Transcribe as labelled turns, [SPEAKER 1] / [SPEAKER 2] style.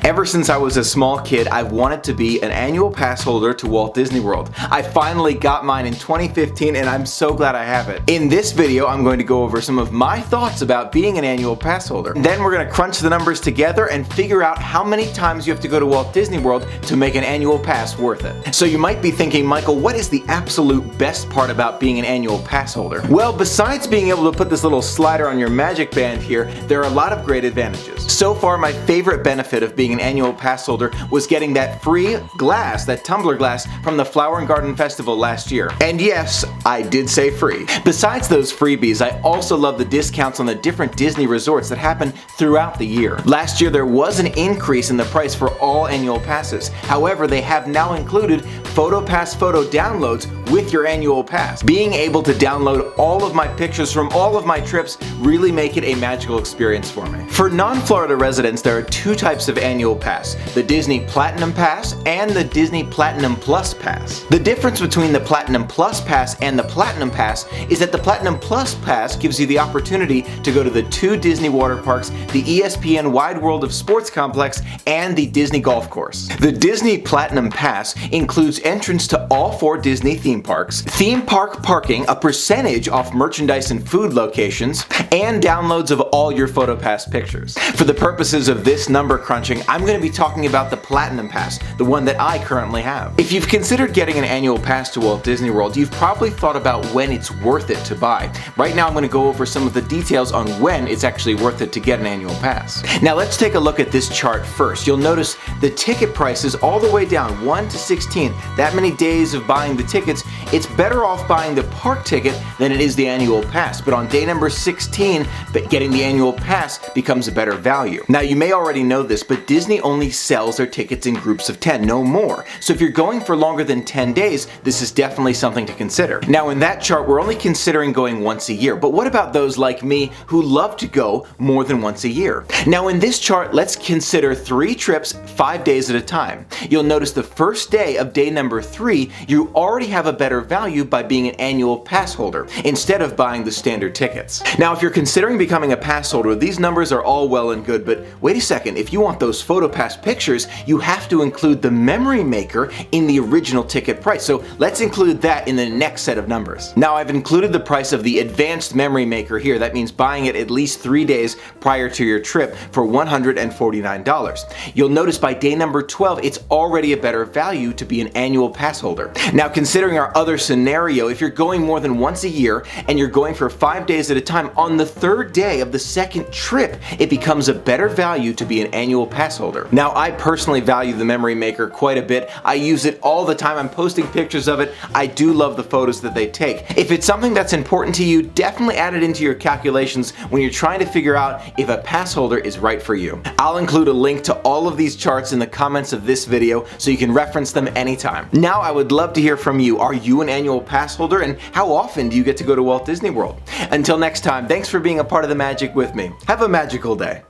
[SPEAKER 1] Ever since I was a small kid, I've wanted to be an annual pass holder to Walt Disney World. I finally got mine in 2015 and I'm so glad I have it. In this video, I'm going to go over some of my thoughts about being an annual pass holder. Then we're going to crunch the numbers together and figure out how many times you have to go to Walt Disney World to make an annual pass worth it. So you might be thinking, Michael, what is the absolute best part about being an annual pass holder? Well, besides being able to put this little slider on your magic band here, there are a lot of great advantages. So far, my favorite benefit of being an annual pass holder was getting that free glass, that tumbler glass, from the Flower and Garden Festival last year. And yes, I did say free. Besides those freebies, I also love the discounts on the different Disney resorts that happen throughout the year. Last year there was an increase in the price for all annual passes. However, they have now included PhotoPass photo downloads with your annual pass. Being able to download all of my pictures from all of my trips really make it a magical experience for me. For non-Florida residents, there are two types of annual pass: the Disney Platinum Pass and the Disney Platinum Plus Pass. The difference between the Platinum Plus Pass and the Platinum Pass is that the Platinum Plus Pass gives you the opportunity to go to the two Disney water parks, the ESPN Wide World of Sports Complex, and the Disney Golf Course. The Disney Platinum Pass includes entrance to all 4 Disney theme parks, theme park parking, a percentage off merchandise and food locations, and downloads of all your PhotoPass pictures. For the purposes of this number crunching, I'm going to be talking about the Platinum Pass, the one that I currently have. If you've considered getting an annual pass to Walt Disney World, you've probably thought about when it's worth it to buy. Right now I'm going to go over some of the details on when it's actually worth it to get an annual pass. Now let's take a look at this chart first. You'll notice the ticket prices all the way down 1 to 16. That many days of buying the tickets, it's better off buying the park ticket than it is the annual pass. But on day number 16, getting the annual pass becomes a better value. Now you may already know this, but Disney only sells their tickets in groups of 10, no more. So if you're going for longer than 10 days, this is definitely something to consider. Now in that chart, we're only considering going once a year, but what about those like me who love to go more than once a year? Now in this chart, let's consider 3 trips 5 days at a time. You'll notice the first day of day number 3, you already have a better value by being an annual pass holder instead of buying the standard tickets. Now if you're considering becoming a pass holder, these numbers are all well and good, but wait a second, if you want those PhotoPass pictures, you have to include the memory maker in the original ticket price. So let's include that in the next set of numbers. Now I've included the price of the advanced memory maker here. That means buying it at least 3 days prior to your trip for $149. You'll notice by day number 12, it's already a better value to be an annual pass holder. Now considering our other scenario, if you're going more than once a year and you're going for 5 days at a time, on the 3rd day of the second trip, it becomes a better value to be an annual pass holder. Now I personally value the memory maker quite a bit. I use it all the time. I'm posting pictures of it. I do love the photos that they take. If it's something that's important to you, definitely add it into your calculations when you're trying to figure out if a pass holder is right for you. I'll include a link to all of these charts in the comments of this video so you can reference them anytime. Now I would love to hear from you. Are you an annual pass holder, and how often do you get to go to Walt Disney World? Until next time, thanks for being a part of the magic with me. Have a magical day.